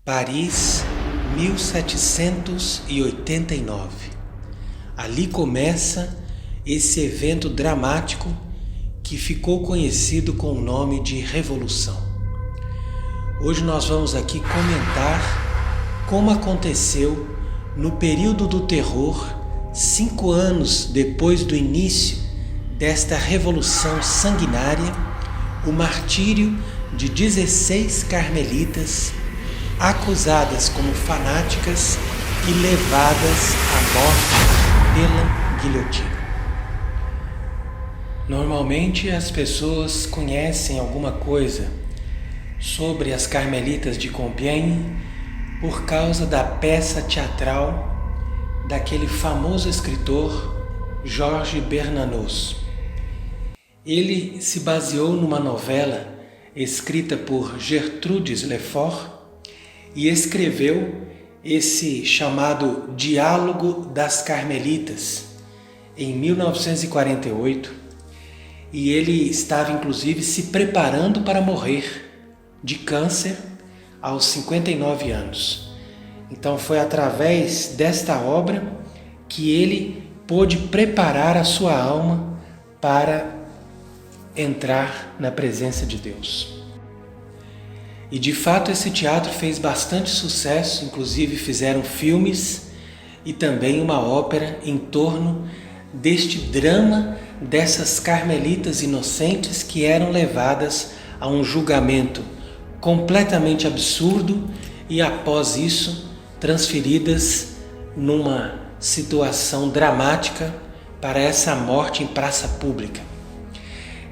Paris, 1789. Ali começa esse evento dramático que ficou conhecido com o nome de Revolução. Hoje nós vamos aqui comentar como aconteceu no período do terror, 5 anos depois do início desta revolução sanguinária, o martírio de 16 carmelitas acusadas como fanáticas e levadas à morte pela guilhotina. Normalmente as pessoas conhecem alguma coisa sobre as carmelitas de Compiègne por causa da peça teatral daquele famoso escritor Georges Bernanos. Ele se baseou numa novela escrita por Gertrudes Lefort e escreveu esse chamado Diálogo das Carmelitas em 1948, e ele estava inclusive se preparando para morrer de câncer aos 59 anos. Então foi através desta obra que ele pôde preparar a sua alma para entrar na presença de Deus. E de fato esse teatro fez bastante sucesso, inclusive fizeram filmes e também uma ópera em torno deste drama dessas carmelitas inocentes que eram levadas a um julgamento completamente absurdo e após isso transferidas numa situação dramática para essa morte em praça pública.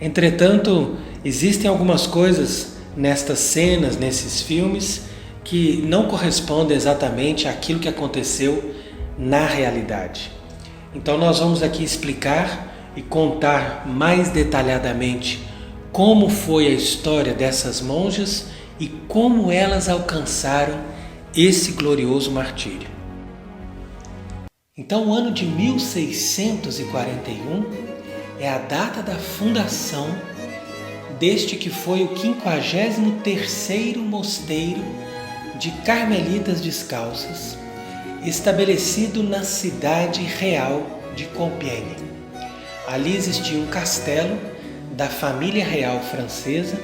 Entretanto, existem algumas coisas nestas cenas, nesses filmes, que não correspondem exatamente àquilo que aconteceu na realidade. Então nós vamos aqui explicar e contar mais detalhadamente como foi a história dessas monjas e como elas alcançaram esse glorioso martírio. Então o ano de 1641 é a data da fundação deste que foi o 53º mosteiro de Carmelitas Descalças, estabelecido na cidade real de Compiègne. Ali existia um castelo da família real francesa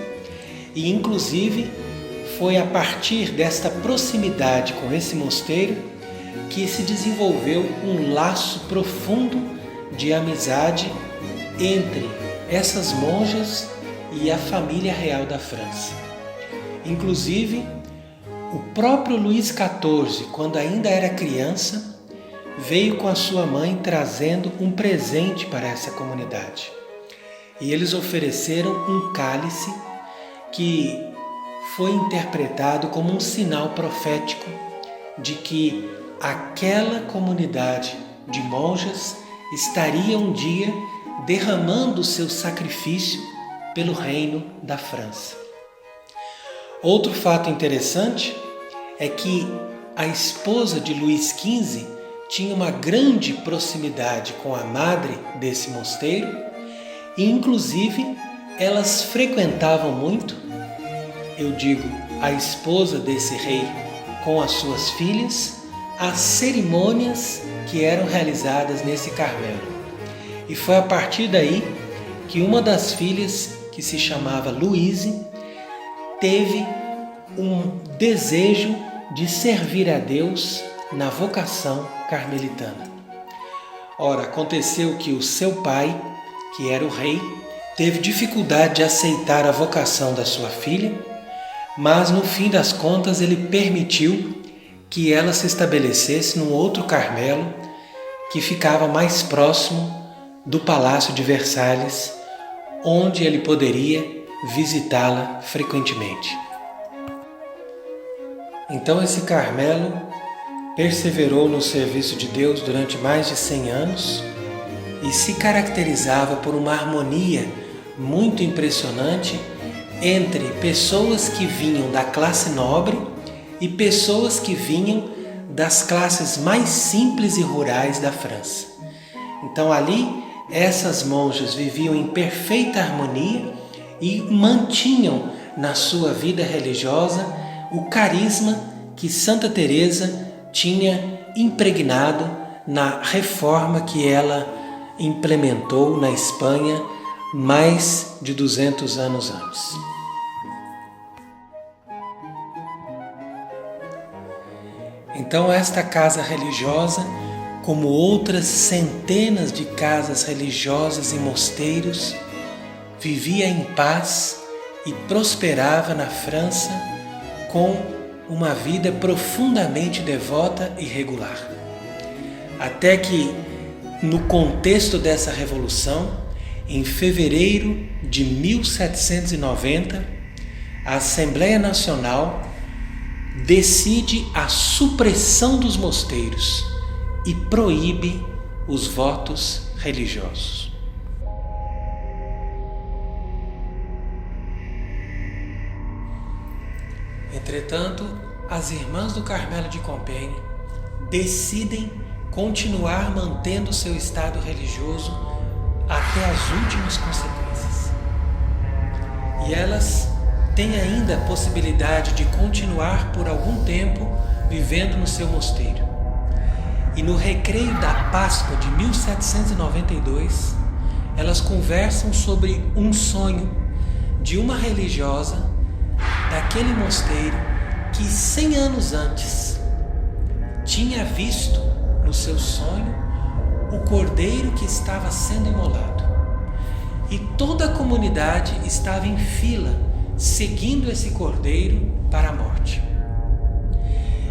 e, inclusive, foi a partir desta proximidade com esse mosteiro que se desenvolveu um laço profundo de amizade entre essas monjas e a família real da França. Inclusive, o próprio Luís XIV, quando ainda era criança, veio com a sua mãe trazendo um presente para essa comunidade. E eles ofereceram um cálice que foi interpretado como um sinal profético de que aquela comunidade de monjas estaria um dia derramando o seu sacrifício pelo reino da França. Outro fato interessante é que a esposa de Luís XV tinha uma grande proximidade com a madre desse mosteiro e, inclusive, elas frequentavam muito, eu digo, a esposa desse rei com as suas filhas, as cerimônias que eram realizadas nesse Carmelo. E foi a partir daí que uma das filhas, que se chamava Louise, teve um desejo de servir a Deus na vocação carmelitana. Ora, aconteceu que o seu pai, que era o rei, teve dificuldade de aceitar a vocação da sua filha, mas no fim das contas ele permitiu que ela se estabelecesse num outro Carmelo que ficava mais próximo do Palácio de Versalhes, onde ele poderia visitá-la frequentemente. Então esse Carmelo perseverou no serviço de Deus durante mais de 100 anos e se caracterizava por uma harmonia muito impressionante entre pessoas que vinham da classe nobre e pessoas que vinham das classes mais simples e rurais da França. Então ali essas monjas viviam em perfeita harmonia e mantinham na sua vida religiosa o carisma que Santa Teresa tinha impregnado na reforma que ela implementou na Espanha mais de 200 anos antes. Então esta casa religiosa, como outras centenas de casas religiosas e mosteiros, vivia em paz e prosperava na França com uma vida profundamente devota e regular. Até que, no contexto dessa revolução, em fevereiro de 1790, a Assembleia Nacional decide a supressão dos mosteiros e proíbe os votos religiosos. Entretanto, as Irmãs do Carmelo de Compiègne decidem continuar mantendo seu estado religioso até as últimas consequências. E elas têm ainda a possibilidade de continuar por algum tempo vivendo no seu mosteiro. E no recreio da Páscoa de 1792, elas conversam sobre um sonho de uma religiosa daquele mosteiro que 100 anos antes tinha visto no seu sonho o cordeiro que estava sendo imolado. E toda a comunidade estava em fila, seguindo esse cordeiro para a morte.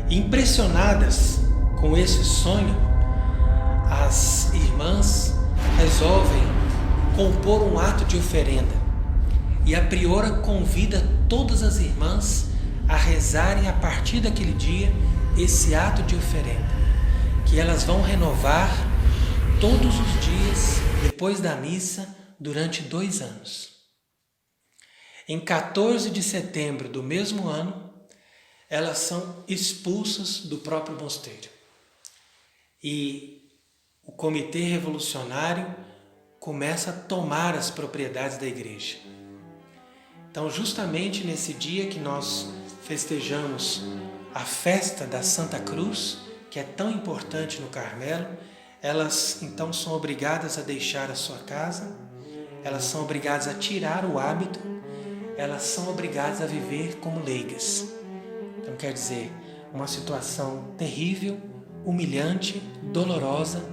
Impressionadas com esse sonho, as irmãs resolvem compor um ato de oferenda. E a priora convida todas as irmãs a rezarem a partir daquele dia esse ato de oferenda, que elas vão renovar todos os dias depois da missa durante 2 anos. Em 14 de setembro do mesmo ano, elas são expulsas do próprio mosteiro. E o Comitê Revolucionário começa a tomar as propriedades da igreja. Então, justamente nesse dia que nós festejamos a festa da Santa Cruz, que é tão importante no Carmelo, elas então são obrigadas a deixar a sua casa, elas são obrigadas a tirar o hábito, elas são obrigadas a viver como leigas. Então, quer dizer, uma situação terrível, humilhante, dolorosa,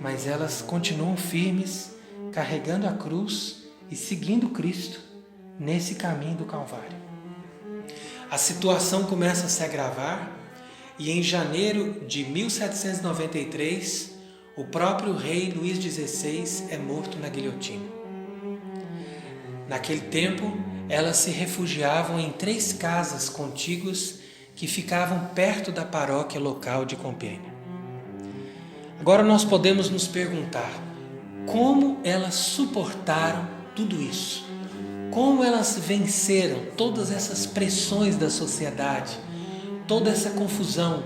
mas elas continuam firmes, carregando a cruz e seguindo Cristo nesse caminho do Calvário. A situação começa a se agravar e em janeiro de 1793, o próprio rei Luís XVI é morto na guilhotina. Naquele tempo, elas se refugiavam em 3 casas contíguas que ficavam perto da paróquia local de Compiègne. Agora nós podemos nos perguntar como elas suportaram tudo isso. Como elas venceram todas essas pressões da sociedade, toda essa confusão,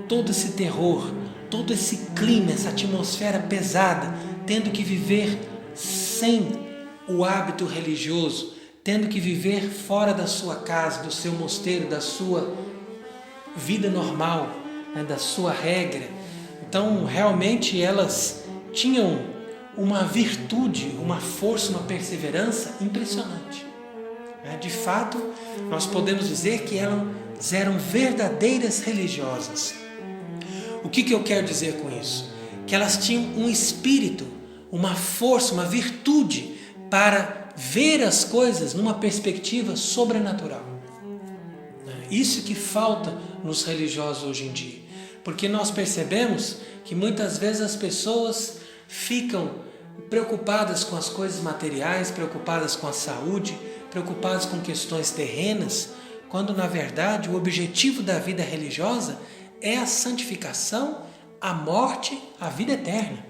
todo esse terror, todo esse clima, essa atmosfera pesada, tendo que viver sem o hábito religioso, tendo que viver fora da sua casa, do seu mosteiro, da sua vida normal, da sua regra. Então, realmente elas tinham uma virtude, uma força, uma perseverança impressionante. De fato, nós podemos dizer que elas eram verdadeiras religiosas. O que eu quero dizer com isso? Que elas tinham um espírito, uma força, uma virtude para ver as coisas numa perspectiva sobrenatural. Isso que falta nos religiosos hoje em dia. Porque nós percebemos que muitas vezes as pessoas ficam preocupadas com as coisas materiais, preocupadas com a saúde, preocupadas com questões terrenas, quando na verdade o objetivo da vida religiosa é a santificação, a morte, a vida eterna.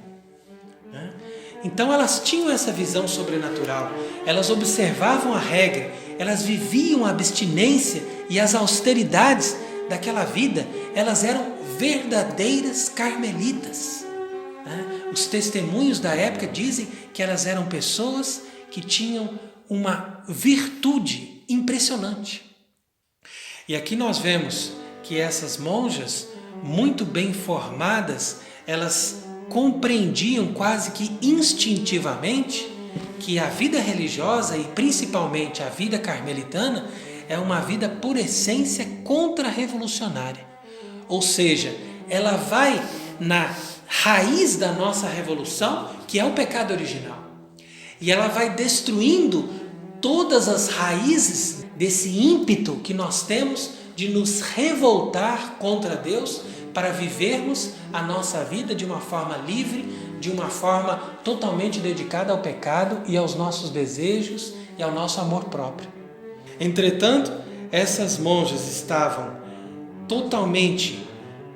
Então elas tinham essa visão sobrenatural, elas observavam a regra, elas viviam a abstinência e as austeridades daquela vida, elas eram verdadeiras carmelitas. Os testemunhos da época dizem que elas eram pessoas que tinham uma virtude impressionante. E aqui nós vemos que essas monjas, muito bem formadas, elas compreendiam quase que instintivamente que a vida religiosa e principalmente a vida carmelitana é uma vida por essência contra-revolucionária. Ou seja, ela vai na raiz da nossa revolução, que é o pecado original. E ela vai destruindo todas as raízes desse ímpeto que nós temos de nos revoltar contra Deus para vivermos a nossa vida de uma forma livre, de uma forma totalmente dedicada ao pecado e aos nossos desejos e ao nosso amor próprio. Entretanto, essas monjas estavam totalmente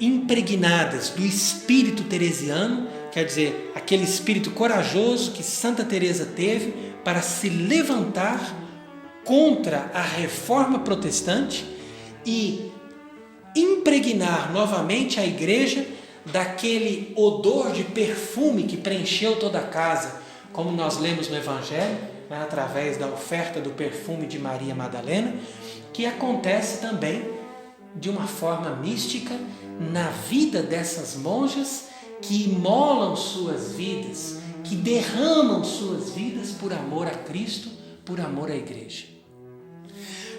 impregnadas do espírito teresiano, quer dizer, aquele espírito corajoso que Santa Teresa teve para se levantar contra a reforma protestante e impregnar novamente a igreja daquele odor de perfume que preencheu toda a casa, como nós lemos no Evangelho, através da oferta do perfume de Maria Madalena, que acontece também de uma forma mística na vida dessas monjas que imolam suas vidas, que derramam suas vidas por amor a Cristo, por amor à igreja.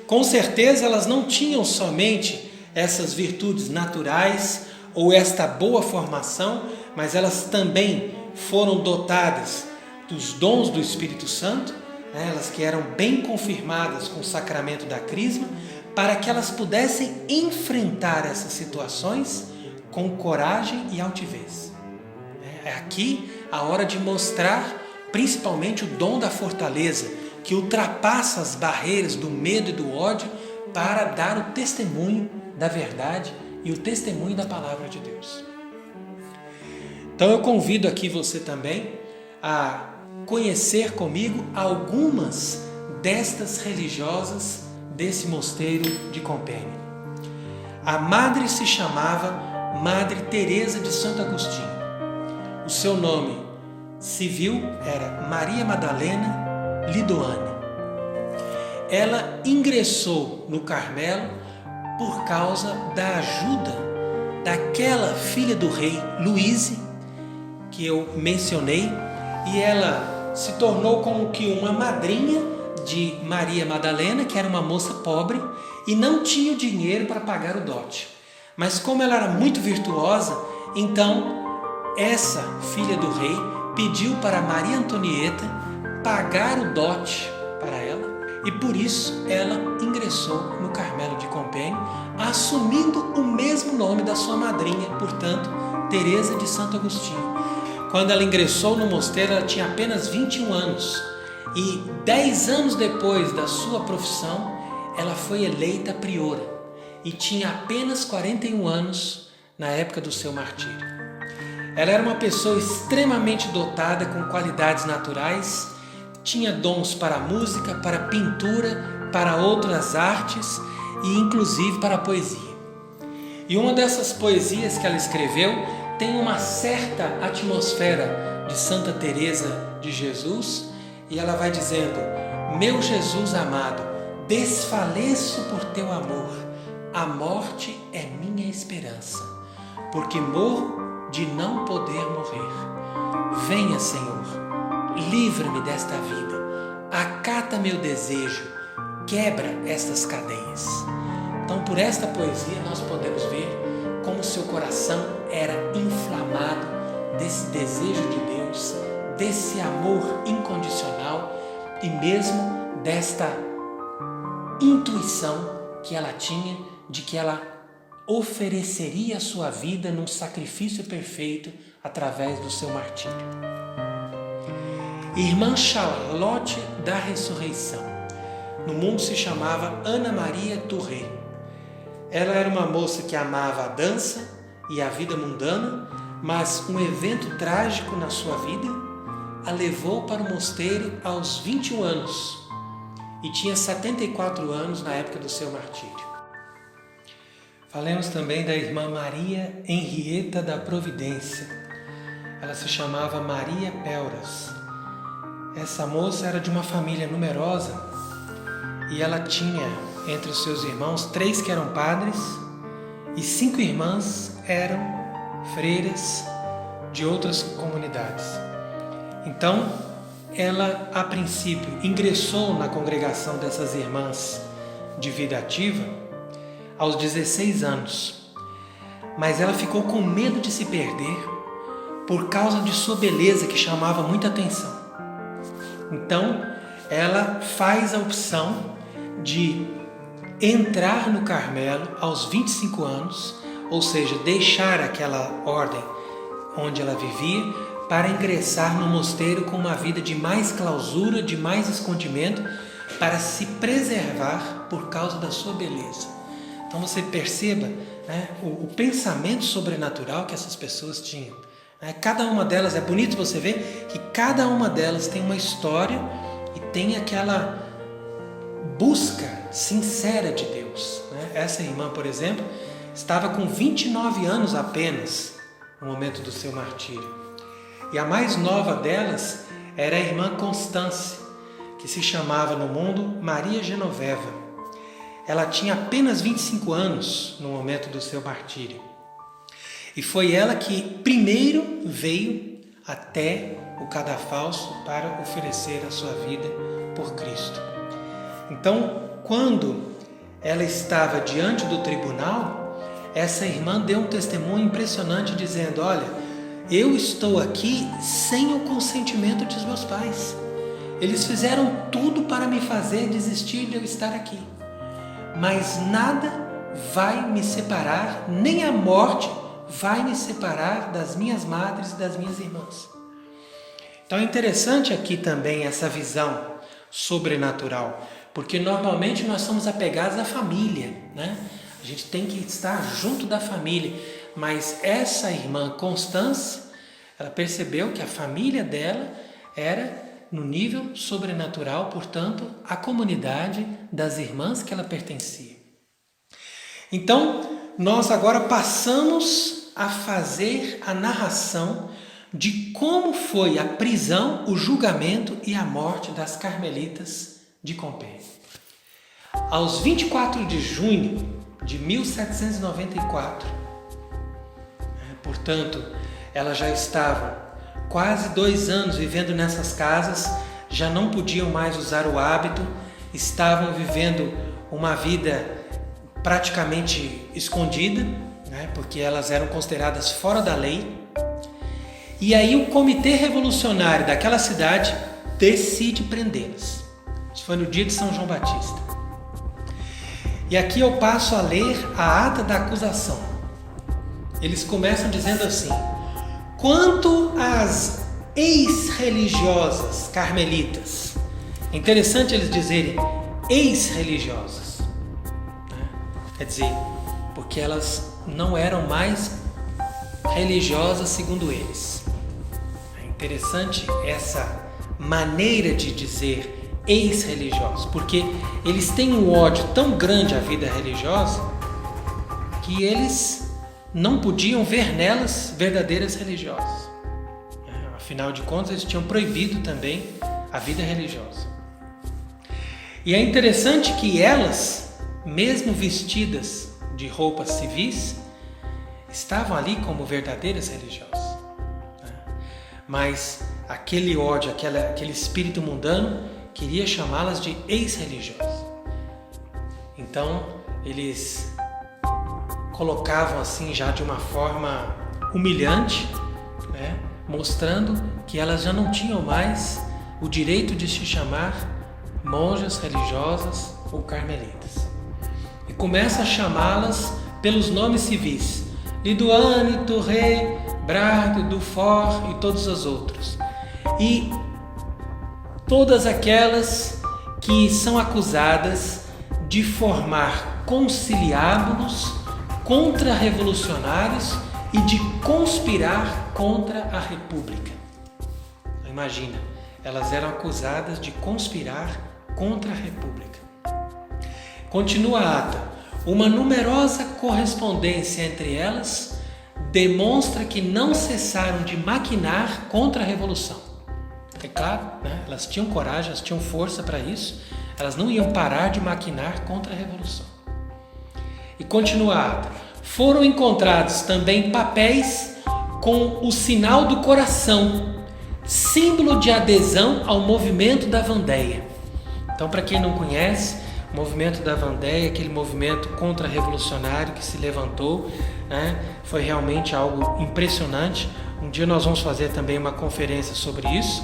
Com certeza elas não tinham somente essas virtudes naturais ou esta boa formação, mas elas também foram dotadas dos dons do Espírito Santo, elas que eram bem confirmadas com o sacramento da crisma, para que elas pudessem enfrentar essas situações com coragem e altivez. É aqui a hora de mostrar principalmente o dom da fortaleza, que ultrapassa as barreiras do medo e do ódio para dar o testemunho da verdade e o testemunho da palavra de Deus. Então eu convido aqui você também a conhecer comigo algumas destas religiosas desse mosteiro de Compênia. A madre se chamava Madre Teresa de Santo Agostinho. O seu nome civil era Maria Madalena Lidoane. Ela ingressou no Carmelo por causa da ajuda daquela filha do rei Luíse, que eu mencionei, e ela se tornou como que uma madrinha de Maria Madalena, que era uma moça pobre e não tinha o dinheiro para pagar o dote. Mas como ela era muito virtuosa, então essa filha do rei pediu para Maria Antonieta pagar o dote para ela, e por isso ela ingressou no Carmelo de Compênia, assumindo o mesmo nome da sua madrinha, portanto, Teresa de Santo Agostinho. Quando ela ingressou no mosteiro, ela tinha apenas 21 anos, e 10 anos depois da sua profissão, ela foi eleita priora, e tinha apenas 41 anos na época do seu martírio. Ela era uma pessoa extremamente dotada com qualidades naturais, tinha dons para a música, para a pintura, para outras artes e inclusive para a poesia. E uma dessas poesias que ela escreveu tem uma certa atmosfera de Santa Teresa de Jesus, e ela vai dizendo: meu Jesus amado, desfaleço por teu amor, a morte é minha esperança, porque morro de não poder morrer. Venha, Senhor, livra-me desta vida, acata meu desejo, quebra estas cadeias. Então, por esta poesia, nós podemos ver como seu coração era inflamado desse desejo de Deus, desse amor incondicional e mesmo desta intuição que ela tinha de que ela ofereceria a sua vida num sacrifício perfeito através do seu martírio. Irmã Charlotte da Ressurreição. No mundo se chamava Ana Maria Touré. Ela era uma moça que amava a dança e a vida mundana, mas um evento trágico na sua vida a levou para o mosteiro aos 21 anos e tinha 74 anos na época do seu martírio. Falemos também da irmã Maria Henrietta da Providência. Ela se chamava Maria Pelras. Essa moça era de uma família numerosa e ela tinha entre os seus irmãos 3 que eram padres e 5 irmãs eram freiras de outras comunidades. Então, ela, a princípio, ingressou na congregação dessas irmãs de vida ativa aos 16 anos, mas ela ficou com medo de se perder por causa de sua beleza que chamava muita atenção. Então, ela faz a opção de entrar no Carmelo aos 25 anos, ou seja, deixar aquela ordem onde ela vivia para ingressar no mosteiro com uma vida de mais clausura, de mais escondimento, para se preservar por causa da sua beleza. Então você perceba, né, o pensamento sobrenatural que essas pessoas tinham. Cada uma delas, é bonito você ver que cada uma delas tem uma história e tem aquela busca sincera de Deus. Essa irmã, por exemplo, estava com 29 anos apenas no momento do seu martírio. E a mais nova delas era a irmã Constância, que se chamava no mundo Maria Genoveva. Ela tinha apenas 25 anos no momento do seu martírio. E foi ela que primeiro veio até o cadafalso para oferecer a sua vida por Cristo. Então, quando ela estava diante do tribunal, essa irmã deu um testemunho impressionante dizendo: olha, eu estou aqui sem o consentimento dos meus pais. Eles fizeram tudo para me fazer desistir de eu estar aqui. Mas nada vai me separar, nem a morte vai me separar das minhas madres e das minhas irmãs. Então é interessante aqui também essa visão sobrenatural, porque normalmente nós somos apegados à família, né? A gente tem que estar junto da família, mas essa irmã Constância, ela percebeu que a família dela era no nível sobrenatural, portanto, a comunidade das irmãs que ela pertencia. Então, nós agora passamos a fazer a narração de como foi a prisão, o julgamento e a morte das carmelitas de Compiègne. Aos 24 de junho de 1794, portanto, elas já estavam quase 2 anos vivendo nessas casas, já não podiam mais usar o hábito, estavam vivendo uma vida praticamente escondida, né, porque elas eram consideradas fora da lei. E aí o comitê revolucionário daquela cidade decide prendê-las. Isso foi no dia de São João Batista. E aqui eu passo a ler a ata da acusação. Eles começam dizendo assim: quanto às ex-religiosas carmelitas, é interessante eles dizerem ex-religiosas, quer dizer, porque elas não eram mais religiosas segundo eles. É interessante essa maneira de dizer ex-religiosos, porque eles têm um ódio tão grande à vida religiosa que eles não podiam ver nelas verdadeiras religiosas. Afinal de contas, eles tinham proibido também a vida religiosa. E é interessante que elas, mesmo vestidas de roupas civis, estavam ali como verdadeiras religiosas. Mas aquele ódio, aquele espírito mundano queria chamá-las de ex-religiosas. Então, eles colocavam assim já de uma forma humilhante, né, mostrando que elas já não tinham mais o direito de se chamar monjas religiosas ou carmelitas. E começa a chamá-las pelos nomes civis: Lidoane, Touré, Brade, Dufour e todos os outros. E todas aquelas que são acusadas de formar conciliábulos contra-revolucionários e de conspirar contra a República. Imagina, elas eram acusadas de conspirar contra a República. Continua a ata. Uma numerosa correspondência entre elas demonstra que não cessaram de maquinar contra a Revolução. É claro, né? Elas tinham coragem, elas tinham força para isso, elas não iam parar de maquinar contra a Revolução. E continua a ata. foram encontrados também papéis com o sinal do coração, símbolo de adesão ao movimento da Vandéia. Então, para quem não conhece, o movimento da Vandéia, aquele movimento contra-revolucionário que se levantou, né, foi realmente algo impressionante. Um dia nós vamos fazer também uma conferência sobre isso,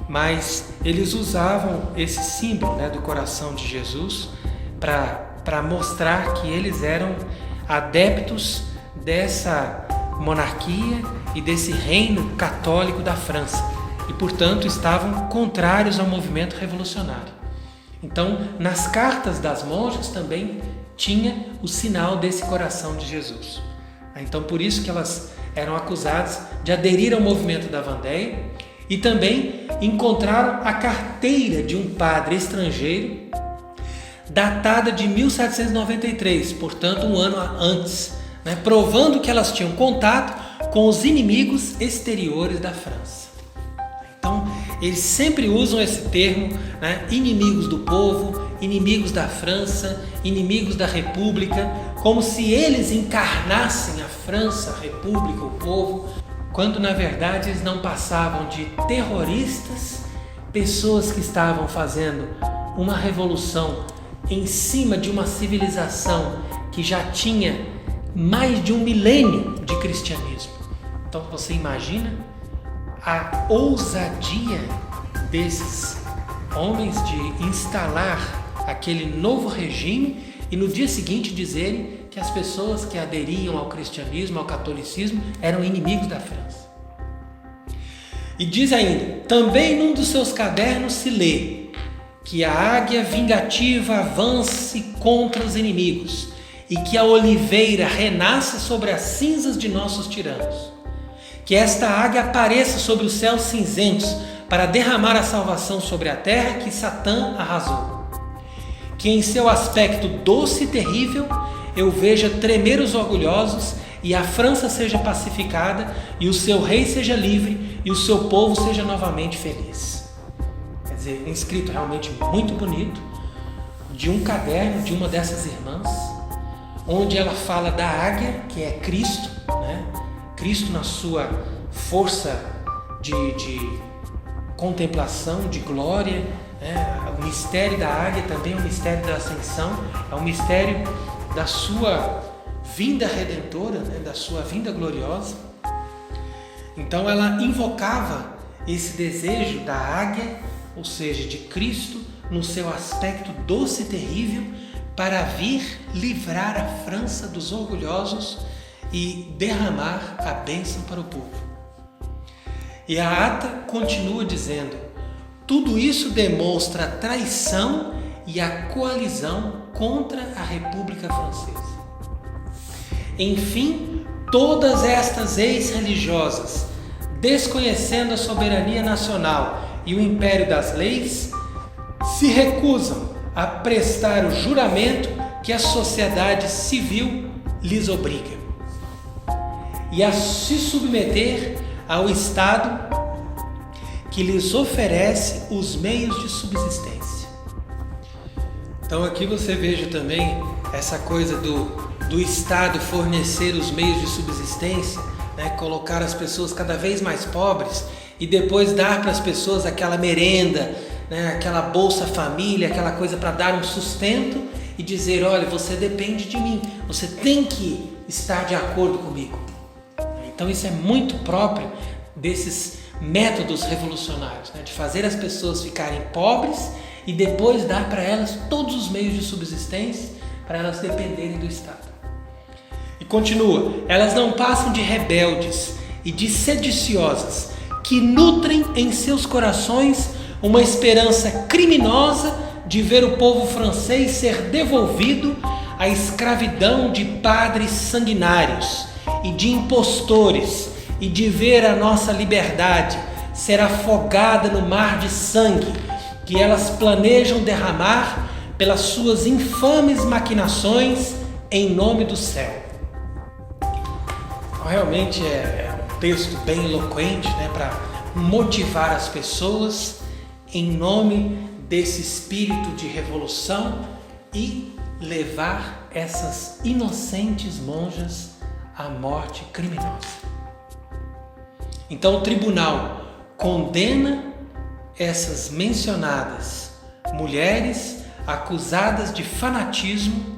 mas eles usavam esse símbolo, né, do coração de Jesus para mostrar que eles eram adeptos dessa monarquia e desse reino católico da França e, portanto, estavam contrários ao movimento revolucionário. Então, nas cartas das monjas também tinha o sinal desse coração de Jesus. Então, por isso que elas eram acusadas de aderir ao movimento da Vandéia e também encontraram a carteira de um padre estrangeiro datada de 1793, portanto um ano antes, né, provando que elas tinham contato com os inimigos exteriores da França. Então, eles sempre usam esse termo, né, inimigos do povo, inimigos da França, inimigos da República, como se eles encarnassem a França, a República, o povo, quando na verdade eles não passavam de terroristas, pessoas que estavam fazendo uma revolução em cima de uma civilização que já tinha mais de 1 milênio de cristianismo. Então você imagina a ousadia desses homens de instalar aquele novo regime e no dia seguinte dizerem que as pessoas que aderiam ao cristianismo, ao catolicismo, eram inimigos da França. E diz ainda, também num dos seus cadernos se lê que a águia vingativa avance contra os inimigos e que a oliveira renasça sobre as cinzas de nossos tiranos. Que esta águia apareça sobre os céus cinzentos para derramar a salvação sobre a terra que Satã arrasou. Que em seu aspecto doce e terrível eu veja tremer os orgulhosos e a França seja pacificada e o seu rei seja livre e o seu povo seja novamente feliz. Quer dizer, um escrito realmente muito bonito de um caderno de uma dessas irmãs, onde ela fala da águia, que é Cristo, né? Cristo na sua força de contemplação, de glória, né? O mistério da águia também é o mistério da ascensão, é o mistério da sua vinda redentora, né? Da sua vinda gloriosa. Então ela invocava esse desejo da águia, ou seja, de Cristo no seu aspecto doce e terrível, para vir livrar a França dos orgulhosos e derramar a bênção para o povo. E a ata continua dizendo: tudo isso demonstra a traição e a coalizão contra a República Francesa. Enfim, todas estas ex-religiosas, desconhecendo a soberania nacional e o império das leis, se recusam a prestar o juramento que a sociedade civil lhes obriga e a se submeter ao Estado que lhes oferece os meios de subsistência. Então aqui você veja também essa coisa do Estado fornecer os meios de subsistência, né? Colocar as pessoas cada vez mais pobres e depois dar para as pessoas aquela merenda, né? Aquela Bolsa Família, aquela coisa para dar um sustento e dizer: olha, você depende de mim, você tem que estar de acordo comigo. Então isso é muito próprio desses métodos revolucionários, né? De fazer as pessoas ficarem pobres e depois dar para elas todos os meios de subsistência para elas dependerem do Estado. E continua: elas não passam de rebeldes e de sediciosas que nutrem em seus corações uma esperança criminosa de ver o povo francês ser devolvido à escravidão de padres sanguinários e de impostores e de ver a nossa liberdade ser afogada no mar de sangue que elas planejam derramar pelas suas infames maquinações em nome do céu. Então, realmente é um texto bem eloquente, né, para motivar as pessoas em nome desse espírito de revolução e levar essas inocentes monjas à morte criminosa. Então o tribunal condena essas mencionadas mulheres acusadas de fanatismo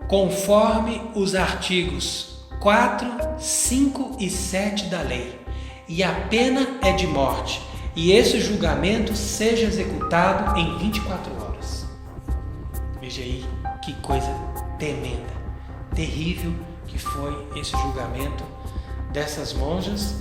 conforme os artigos 4, 5 e 7 da lei. E a pena é de morte. E esse julgamento seja executado em 24 horas. Veja aí que coisa tremenda, terrível que foi esse julgamento dessas monjas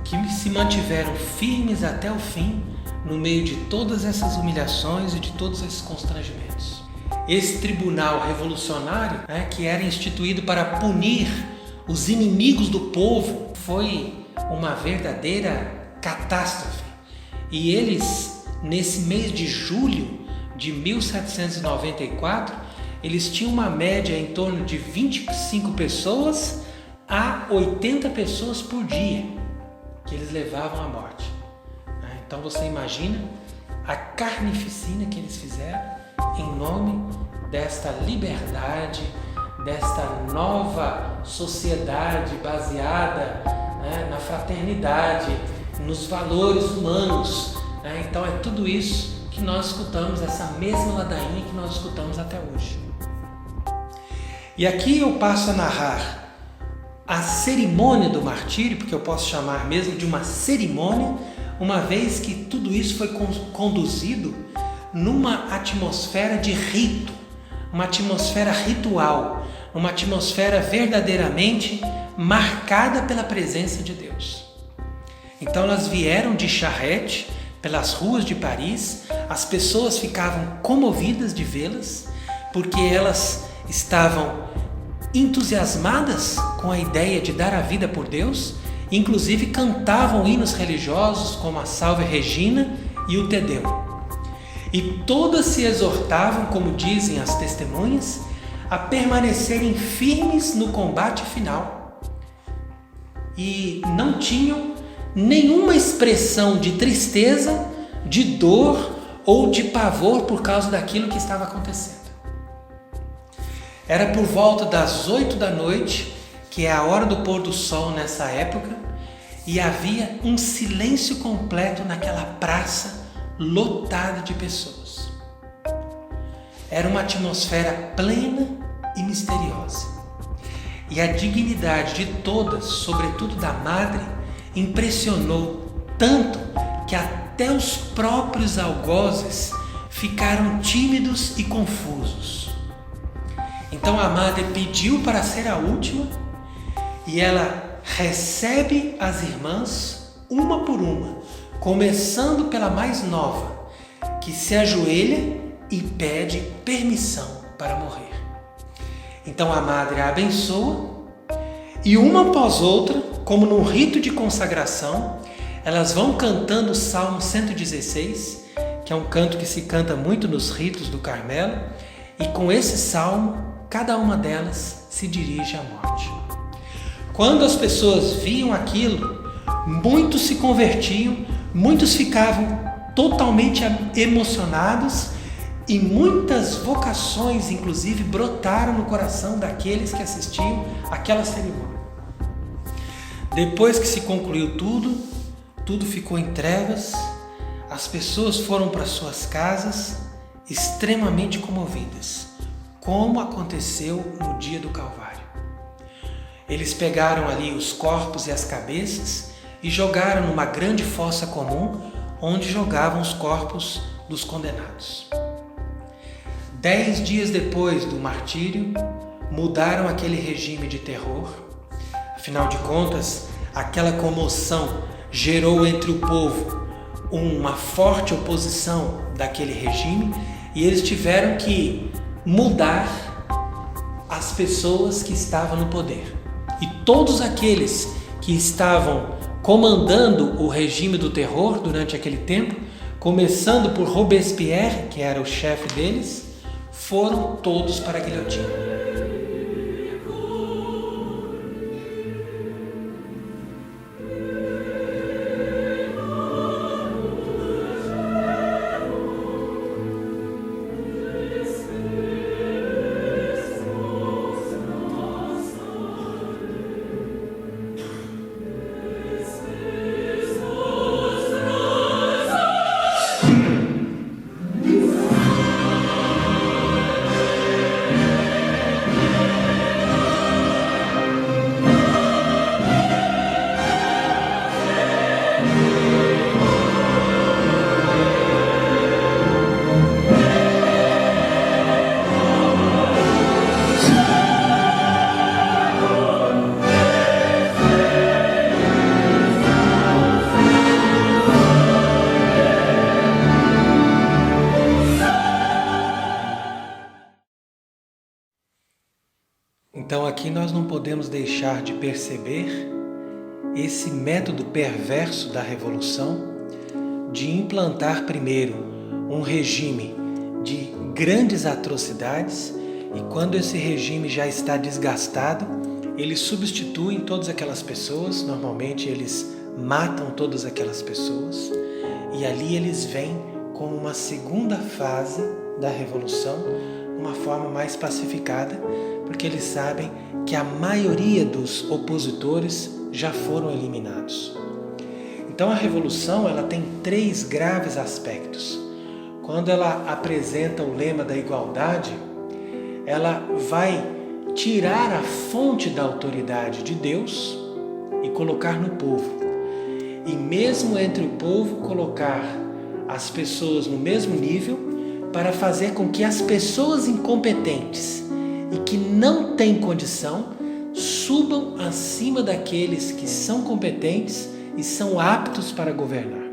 que se mantiveram firmes até o fim no meio de todas essas humilhações e de todos esses constrangimentos. Esse tribunal revolucionário, que era instituído para punir os inimigos do povo, foi uma verdadeira catástrofe. E eles, nesse mês de julho de 1794, eles tinham uma média em torno de 25 pessoas a 80 pessoas por dia que eles levavam à morte. Então você imagina a carnificina que eles fizeram em nome desta liberdade, desta nova sociedade baseada na fraternidade, nos valores humanos. Então é tudo isso que nós escutamos, essa mesma ladainha que nós escutamos até hoje. E aqui eu passo a narrar a cerimônia do martírio, porque eu posso chamar mesmo de uma cerimônia, uma vez que tudo isso foi conduzido numa atmosfera de rito, uma atmosfera ritual, uma atmosfera verdadeiramente marcada pela presença de Deus. Então elas vieram de charrete pelas ruas de Paris, as pessoas ficavam comovidas de vê-las, porque elas estavam entusiasmadas com a ideia de dar a vida por Deus, inclusive cantavam hinos religiosos como a Salve Regina e o Te Deum. E todas se exortavam, como dizem as testemunhas, a permanecerem firmes no combate final. E não tinham nenhuma expressão de tristeza, de dor ou de pavor por causa daquilo que estava acontecendo. Era por volta das 8 da noite, que é a hora do pôr do sol nessa época, e havia um silêncio completo naquela praça lotada de pessoas. Era uma atmosfera plena e misteriosa. E a dignidade de todas, sobretudo da madre, impressionou tanto que até os próprios algozes ficaram tímidos e confusos. Então a madre pediu para ser a última e ela recebe as irmãs uma por uma, começando pela mais nova, que se ajoelha e pede permissão para morrer. Então a madre a abençoa e uma após outra, como num rito de consagração, elas vão cantando o Salmo 116, que é um canto que se canta muito nos ritos do Carmelo, e com esse salmo, cada uma delas se dirige à morte. Quando as pessoas viam aquilo, muitos se convertiam, muitos ficavam totalmente emocionados e muitas vocações, inclusive, brotaram no coração daqueles que assistiam àquela cerimônia. Depois que se concluiu tudo ficou em trevas, as pessoas foram para suas casas extremamente comovidas, como aconteceu no dia do Calvário. Eles pegaram ali os corpos e as cabeças e jogaram numa grande fossa comum, onde jogavam os corpos dos condenados. 10 dias depois do martírio, mudaram aquele regime de terror. Afinal de contas, aquela comoção gerou entre o povo uma forte oposição daquele regime e eles tiveram que mudar as pessoas que estavam no poder. E todos aqueles que estavam comandando o regime do terror durante aquele tempo, começando por Robespierre, que era o chefe deles, foram todos para a guilhotina. Então aqui nós não podemos deixar de perceber esse método perverso da revolução de implantar primeiro um regime de grandes atrocidades e quando esse regime já está desgastado, eles substituem todas aquelas pessoas, normalmente eles matam todas aquelas pessoas e ali eles vêm com uma segunda fase da revolução, uma forma mais pacificada, porque eles sabem que a maioria dos opositores já foram eliminados. Então a revolução ela tem 3 graves aspectos. Quando ela apresenta o lema da igualdade, ela vai tirar a fonte da autoridade de Deus e colocar no povo. E mesmo entre o povo colocar as pessoas no mesmo nível para fazer com que as pessoas incompetentes e que não têm condição subam acima daqueles que são competentes e são aptos para governar.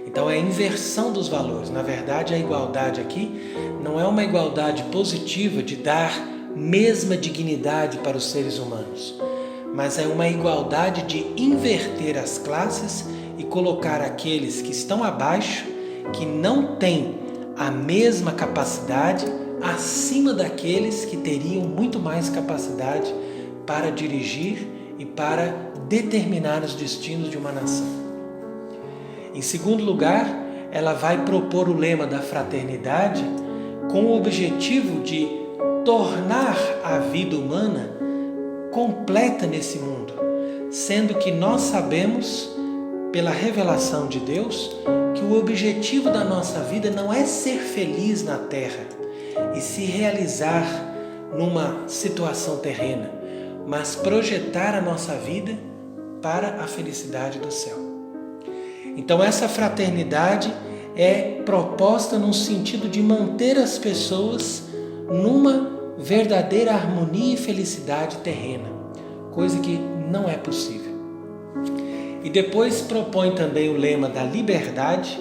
Então é a inversão dos valores. Na verdade, a igualdade aqui não é uma igualdade positiva de dar mesma dignidade para os seres humanos, mas é uma igualdade de inverter as classes e colocar aqueles que estão abaixo, que não têm a mesma capacidade, acima daqueles que teriam muito mais capacidade para dirigir e para determinar os destinos de uma nação. Em segundo lugar, ela vai propor o lema da fraternidade com o objetivo de tornar a vida humana completa nesse mundo, sendo que nós sabemos, pela revelação de Deus, que o objetivo da nossa vida não é ser feliz na terra e se realizar numa situação terrena, mas projetar a nossa vida para a felicidade do céu. Então essa fraternidade é proposta no sentido de manter as pessoas numa verdadeira harmonia e felicidade terrena, coisa que não é possível. E depois propõe também o lema da liberdade,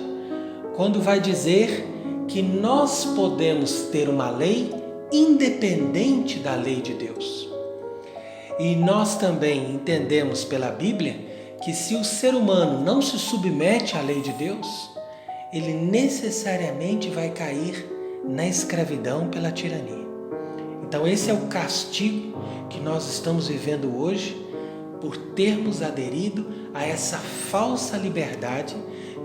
quando vai dizer que nós podemos ter uma lei independente da lei de Deus. E nós também entendemos pela Bíblia que se o ser humano não se submete à lei de Deus, ele necessariamente vai cair na escravidão pela tirania. Então esse é o castigo que nós estamos vivendo hoje por termos aderido a essa falsa liberdade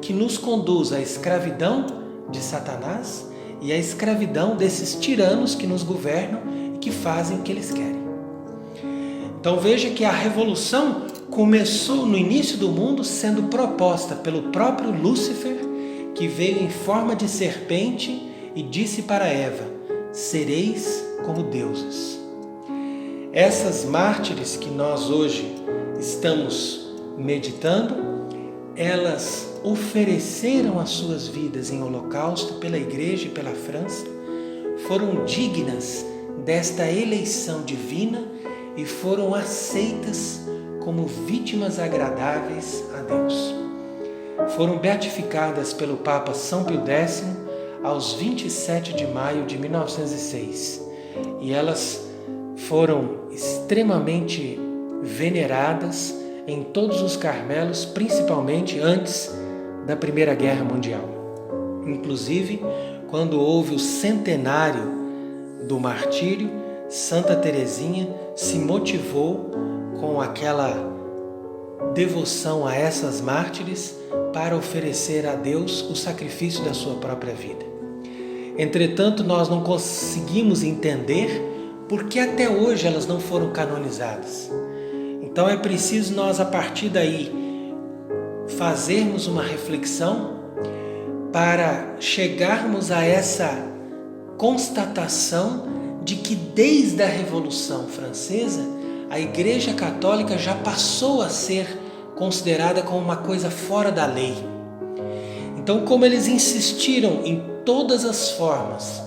que nos conduz à escravidão de Satanás e à escravidão desses tiranos que nos governam e que fazem o que eles querem. Então veja que a revolução começou no início do mundo sendo proposta pelo próprio Lúcifer, que veio em forma de serpente e disse para Eva: sereis como deuses. Essas mártires que nós hoje estamos meditando, elas ofereceram as suas vidas em holocausto pela Igreja e pela França, foram dignas desta eleição divina e foram aceitas como vítimas agradáveis a Deus. Foram beatificadas pelo Papa São Pio X aos 27 de maio de 1906 e elas foram extremamente veneradas em todos os Carmelos, principalmente antes da Primeira Guerra Mundial. Inclusive, quando houve o centenário do martírio, Santa Teresinha se motivou com aquela devoção a essas mártires para oferecer a Deus o sacrifício da sua própria vida. Entretanto, nós não conseguimos entender por que até hoje elas não foram canonizadas. Então é preciso nós, a partir daí, fazermos uma reflexão para chegarmos a essa constatação de que desde a Revolução Francesa, a Igreja Católica já passou a ser considerada como uma coisa fora da lei. Então, como eles insistiram em todas as formas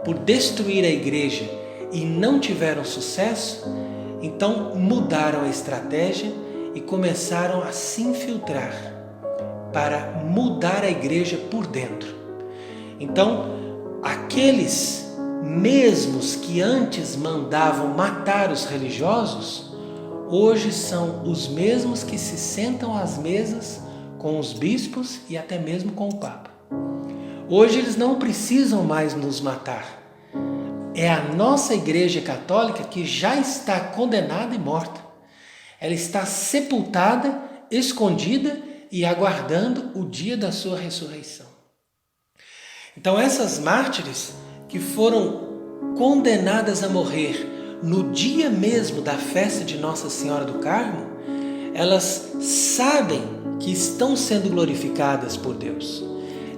por destruir a Igreja e não tiveram sucesso, então mudaram a estratégia e começaram a se infiltrar para mudar a Igreja por dentro. Então, aqueles mesmos que antes mandavam matar os religiosos, hoje são os mesmos que se sentam às mesas com os bispos e até mesmo com o Papa. Hoje eles não precisam mais nos matar. É a nossa Igreja Católica que já está condenada e morta. Ela está sepultada, escondida e aguardando o dia da sua ressurreição. Então essas mártires que foram condenadas a morrer no dia mesmo da festa de Nossa Senhora do Carmo, elas sabem que estão sendo glorificadas por Deus.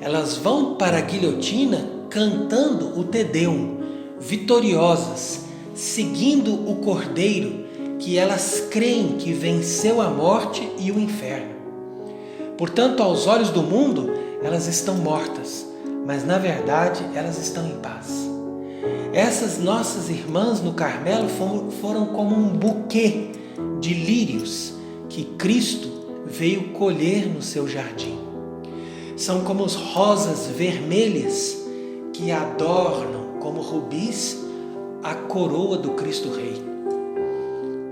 Elas vão para a guilhotina cantando o Te Deum, vitoriosas, seguindo o Cordeiro que elas creem que venceu a morte e o inferno. Portanto, aos olhos do mundo, elas estão mortas, mas na verdade elas estão em paz. Essas nossas irmãs no Carmelo foram como um buquê de lírios que Cristo veio colher no seu jardim. São como as rosas vermelhas que adornam como rubis a coroa do Cristo Rei.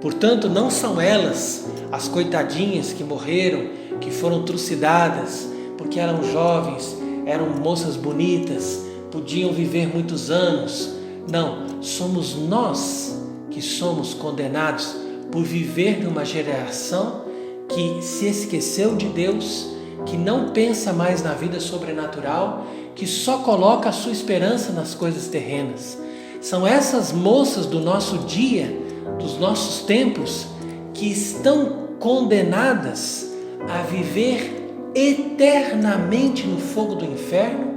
Portanto, não são elas as coitadinhas que morreram, que foram trucidadas, porque eram jovens, eram moças bonitas, podiam viver muitos anos. Não, somos nós que somos condenados por viver numa geração que se esqueceu de Deus, que não pensa mais na vida sobrenatural, que só coloca a sua esperança nas coisas terrenas. São essas moças do nosso dia, dos nossos tempos, que estão condenadas a viver eternamente no fogo do inferno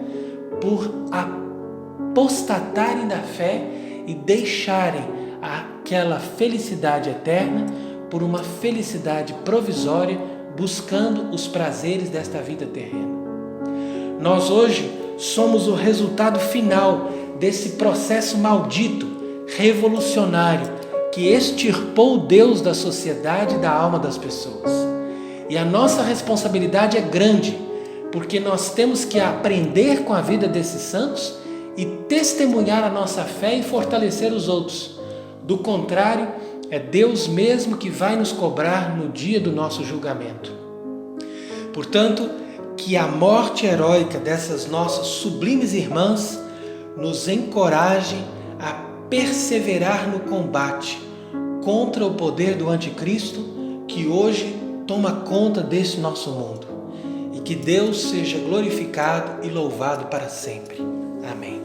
por apostatarem da fé e deixarem aquela felicidade eterna por uma felicidade provisória, buscando os prazeres desta vida terrena. Nós hoje somos o resultado final desse processo maldito, revolucionário, que extirpou Deus da sociedade e da alma das pessoas. E a nossa responsabilidade é grande, porque nós temos que aprender com a vida desses santos e testemunhar a nossa fé e fortalecer os outros. Do contrário, é Deus mesmo que vai nos cobrar no dia do nosso julgamento. Portanto, que a morte heróica dessas nossas sublimes irmãs nos encoraje a perseverar no combate contra o poder do anticristo que hoje toma conta desse nosso mundo. E que Deus seja glorificado e louvado para sempre. Amém.